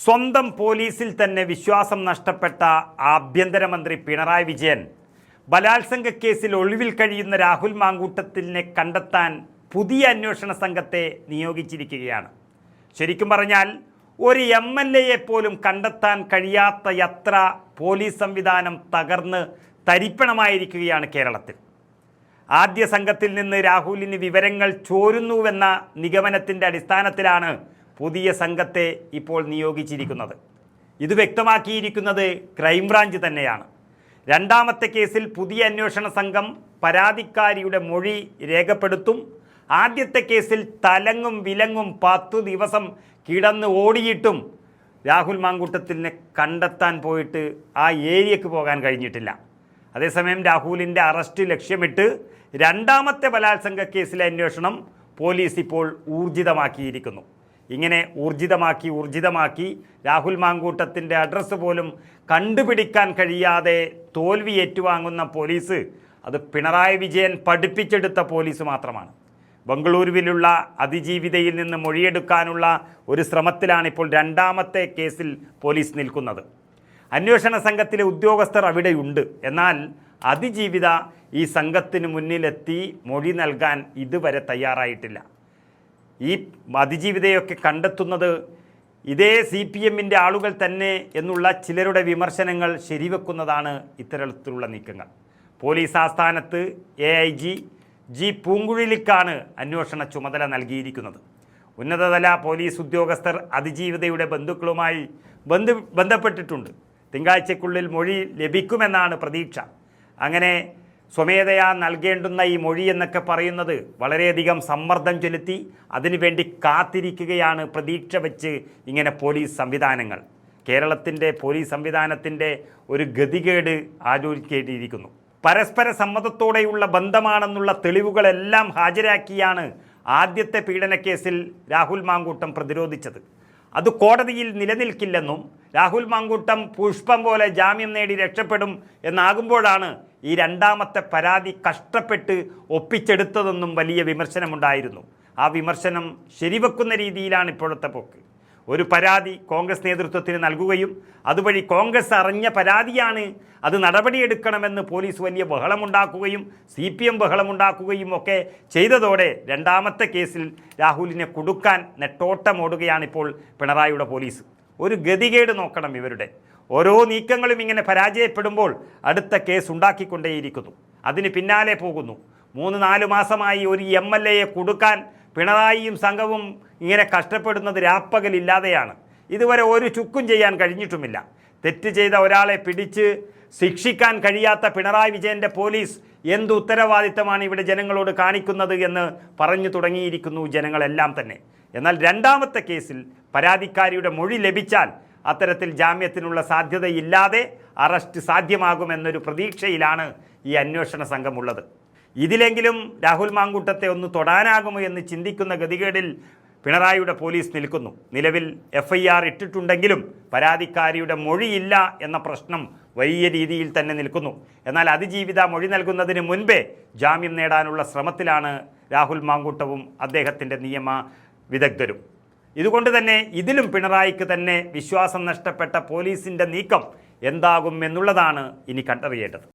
സ്വന്തം പോലീസിൽ തന്നെ വിശ്വാസം നഷ്ടപ്പെട്ട ആഭ്യന്തരമന്ത്രി പിണറായി വിജയൻ ബലാത്സംഗ കേസിൽ ഒളിവിൽ കഴിയുന്ന രാഹുൽ മാങ്കൂട്ടത്തിലിനെ കണ്ടെത്താൻ പുതിയ അന്വേഷണ സംഘത്തെ നിയോഗിച്ചിരിക്കുകയാണ്. ശരിക്കും പറഞ്ഞാൽ ഒരു MLA പോലും കണ്ടെത്താൻ കഴിയാത്തയത്ര പോലീസ് സംവിധാനം തകർന്ന് തരിപ്പണമായിരിക്കുകയാണ് കേരളത്തിൽ. ആദ്യ സംഘത്തിൽ നിന്ന് രാഹുലിന് വിവരങ്ങൾ ചോരുന്നുവെന്ന നിഗമനത്തിൻ്റെ അടിസ്ഥാനത്തിലാണ് പുതിയ സംഘത്തെ ഇപ്പോൾ നിയോഗിച്ചിരിക്കുന്നത്. ഇത് വ്യക്തമാക്കിയിരിക്കുന്നത് ക്രൈംബ്രാഞ്ച് തന്നെയാണ്. രണ്ടാമത്തെ കേസിൽ പുതിയ അന്വേഷണ സംഘം പരാതിക്കാരിയുടെ മൊഴി രേഖപ്പെടുത്തും. ആദ്യത്തെ കേസിൽ തലങ്ങും വിലങ്ങും 10 ദിവസം കിടന്ന് ഓടിയിട്ടും രാഹുൽ മാങ്കൂട്ടത്തിലിനെ കണ്ടെത്താൻ പോയിട്ട് ആ ഏരിയക്ക് പോകാൻ കഴിഞ്ഞിട്ടില്ല. അതേസമയം രാഹുലിൻ്റെ അറസ്റ്റ് ലക്ഷ്യമിട്ട് രണ്ടാമത്തെ ബലാത്സംഗ കേസിലെ അന്വേഷണം പോലീസ് ഇപ്പോൾ ഊർജിതമാക്കിയിരിക്കുന്നു. ഇങ്ങനെ ഊർജിതമാക്കി രാഹുൽ മാങ്കൂട്ടത്തിൻ്റെ അഡ്രസ്സ് പോലും കണ്ടുപിടിക്കാൻ കഴിയാതെ തോൽവി ഏറ്റുവാങ്ങുന്ന പോലീസ് അത് പിണറായി വിജയൻ പഠിപ്പിച്ചെടുത്ത പോലീസ് മാത്രമാണ്. ബംഗളൂരുവിലുള്ള അതിജീവിതയിൽ നിന്ന് മൊഴിയെടുക്കാനുള്ള ഒരു ശ്രമത്തിലാണ് ഇപ്പോൾ രണ്ടാമത്തെ കേസിൽ പോലീസ് നിൽക്കുന്നത്. അന്വേഷണ സംഘത്തിലെ ഉദ്യോഗസ്ഥർ അവിടെയുണ്ട്. എന്നാൽ അതിജീവിത ഈ സംഘത്തിന് മുന്നിലെത്തി മൊഴി നൽകാൻ ഇതുവരെ തയ്യാറായിട്ടില്ല. ഈ അതിജീവിതയൊക്കെ കണ്ടെത്തുന്നത് ഇതേ CPMൻ്റെ ആളുകൾ തന്നെ എന്നുള്ള ചിലരുടെ വിമർശനങ്ങൾ ശരിവെക്കുന്നതാണ് ഇത്തരത്തിലുള്ള നീക്കങ്ങൾ. പോലീസ് ആസ്ഥാനത്ത് AIG G പൂങ്കുഴലിക്കാണ് അന്വേഷണ ചുമതല നൽകിയിരിക്കുന്നത്. ഉന്നതതല പോലീസ് ഉദ്യോഗസ്ഥർ അതിജീവിതയുടെ ബന്ധുക്കളുമായി ബന്ധപ്പെട്ടിട്ടുണ്ട്. തിങ്കളാഴ്ചയ്ക്കുള്ളിൽ മൊഴി ലഭിക്കുമെന്നാണ് പ്രതീക്ഷ. അങ്ങനെ സ്വമേധയാ നൽകേണ്ടുന്ന ഈ മൊഴി എന്നൊക്കെ പറയുന്നത് വളരെയധികം സമ്മർദ്ദം ചെലുത്തി അതിനുവേണ്ടി കാത്തിരിക്കുകയാണ് പ്രതീക്ഷ വെച്ച് ഇങ്ങനെ പോലീസ് സംവിധാനങ്ങൾ. കേരളത്തിൻ്റെ പോലീസ് സംവിധാനത്തിൻ്റെ ഒരു ഗതികേട് ആലോചിക്കേണ്ടിയിരിക്കുന്നു. പരസ്പര സമ്മതത്തോടെയുള്ള ബന്ധമാണെന്നുള്ള തെളിവുകളെല്ലാം ഹാജരാക്കിയാണ് ആദ്യത്തെ പീഡനക്കേസിൽ രാഹുൽ മാങ്കൂട്ടം പ്രതിരോധിച്ചത്. അത് കോടതിയിൽ നിലനിൽക്കില്ലെന്നും രാഹുൽ മാങ്കൂട്ടം പുഷ്പം പോലെ ജാമ്യം നേടി രക്ഷപ്പെടും എന്നാകുമ്പോഴാണ് ഈ രണ്ടാമത്തെ പരാതി കഷ്ടപ്പെട്ട് ഒപ്പിച്ചെടുത്തതെന്നും വലിയ വിമർശനമുണ്ടായിരുന്നു. ആ വിമർശനം ശരിവെക്കുന്ന രീതിയിലാണ് ഇപ്പോഴത്തെ പോക്ക്. ഒരു പരാതി കോൺഗ്രസ് നേതൃത്വത്തിന് നൽകുകയും അതുവഴി കോൺഗ്രസ് അറിഞ്ഞ പരാതിയാണ്, അത് നടപടിയെടുക്കണമെന്ന് പോലീസ് വലിയ ബഹളമുണ്ടാക്കുകയും CPM ബഹളമുണ്ടാക്കുകയും ഒക്കെ ചെയ്തതോടെ രണ്ടാമത്തെ കേസിൽ രാഹുലിനെ കുടുക്കാൻ നെട്ടോട്ടമോടുകയാണിപ്പോൾ പിണറായിയുടെ പോലീസ്. ഒരു ഗതികേട് നോക്കണം ഇവരുടെ. ഓരോ നീക്കങ്ങളും ഇങ്ങനെ പരാജയപ്പെടുമ്പോൾ അടുത്ത കേസ് ഉണ്ടാക്കിക്കൊണ്ടേയിരിക്കുന്നു, അതിന് പിന്നാലെ പോകുന്നു. 3-4 മാസമായി ഒരു MLA കുടുക്കാൻ പിണറായിയും സംഘവും ഇങ്ങനെ കഷ്ടപ്പെടുന്നത് രാപ്പകലില്ലാതെയാണ്. ഇതുവരെ ഒരു ചുക്കും ചെയ്യാൻ കഴിഞ്ഞിട്ടുമില്ല. തെറ്റ് ചെയ്ത ഒരാളെ പിടിച്ച് ശിക്ഷിക്കാൻ കഴിയാത്ത പിണറായി വിജയൻ്റെ പോലീസ് എന്ത് ഉത്തരവാദിത്തമാണ് ഇവിടെ ജനങ്ങളോട് കാണിക്കുന്നത് എന്ന് പറഞ്ഞു തുടങ്ങിയിരിക്കുന്നു ജനങ്ങളെല്ലാം തന്നെ. എന്നാൽ രണ്ടാമത്തെ കേസിൽ പരാതിക്കാരിയുടെ മൊഴി ലഭിച്ചാൽ അത്തരത്തിൽ ജാമ്യത്തിനുള്ള സാധ്യതയില്ലാതെ അറസ്റ്റ് സാധ്യമാകുമെന്നൊരു പ്രതീക്ഷയിലാണ് ഈ അന്വേഷണ സംഘമുള്ളത്. ഇതിലെങ്കിലും രാഹുൽ മാങ്കൂട്ടത്തെ ഒന്ന് തൊടാനാകുമോ എന്ന് ചിന്തിക്കുന്ന ഗതികേടിൽ പിണറായിയുടെ പോലീസ് നിൽക്കുന്നു. നിലവിൽ FIR ഇട്ടിട്ടുണ്ടെങ്കിലും പരാതിക്കാരിയുടെ മൊഴിയില്ല എന്ന പ്രശ്നം വലിയ രീതിയിൽ തന്നെ നിൽക്കുന്നു. എന്നാൽ അതിജീവിത മൊഴി നൽകുന്നതിന് മുൻപേ ജാമ്യം നേടാനുള്ള ശ്രമത്തിലാണ് രാഹുൽ മാങ്കൂട്ടവും അദ്ദേഹത്തിൻ്റെ നിയമ വിദഗ്ധരും. ഇതുകൊണ്ട് തന്നെ ഇതിലും പിണറായിക്ക് തന്നെ വിശ്വാസം നഷ്ടപ്പെട്ട പോലീസിൻ്റെ നീക്കം എന്താകും എന്നുള്ളതാണ് ഇനി കണ്ടറിയേണ്ടത്.